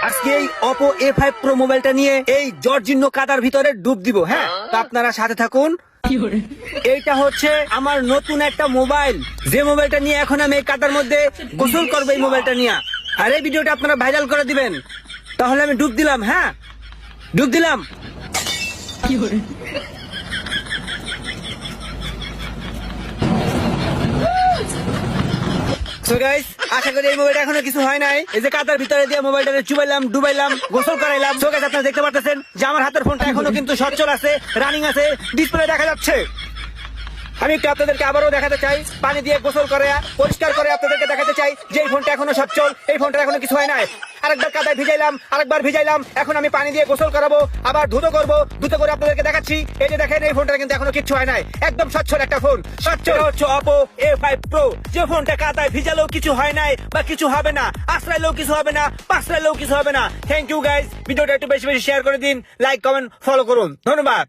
আজকে এই Oppo A5 Pro মোবাইলটা নিয়ে এই জর্জিনো কাদার ভিতরে ডুব দিব। হ্যাঁ, তো আপনারা সাথে থাকুন। এইটা হচ্ছে আমার নতুন একটা মোবাইল, যে মোবাইলটা নিয়ে এখন আমি এই কাদার মধ্যে গোসল করবো এই মোবাইলটা নিয়ে। আর এই ভিডিওটা আপনারা ভাইরাল করে দিবেন। তাহলে আমি ডুব দিলাম। হ্যাঁ, ডুব দিলাম। So guys, আশা করি এই মোবাইলটা এখনো কিছু হয় নাই। এই যে কাদার ভিতরে দিয়ে মোবাইলটা চুবাইলাম, ডুবাইলাম, গোসল করাইলাম। So guys, আপনারা দেখতে পারতেছেন যে আমার হাতের ফোনটা এখনো কিন্তু সচল আছে, রানিং আছে, ডিসপ্লে দেখা যাচ্ছে। আমি একটু আপনাদেরকে আবারও দেখাতে চাই, পানি দিয়ে গোসল করে পরিষ্কার করে আপনাদেরকে দেখাতে চাই যে এই ফোনটা এখনো সচল, এই ফোনটা এখনো কিছু হয় নাই। আরেকবার কাদায় ভিজাইলাম, আরেকবার ভিজাইলাম, এখন আমি পানি দিয়ে গোসল করাবো, আবার ধুতো করবো, ধুতো করে আপনাদেরকে দেখাচ্ছি। এই যে দেখেন, এই ফোনটা কিন্তু এখনো কিছু হয় নাই, একদম সচ্ছল একটা ফোন। সচ্ছল হচ্ছে Oppo A5 Pro, যে ফোনটা কাদায় ভিজালেও কিছু হয় নাই বা কিছু হবে না, আশ্রাইলেও কিছু হবে না, পাশ্রাইলেও কিছু হবে না। থ্যাংক ইউ গাইজ, ভিডিওটা একটু বেশি বেশি শেয়ার করে দিন, লাইক কমেন্ট ফলো করুন, ধন্যবাদ।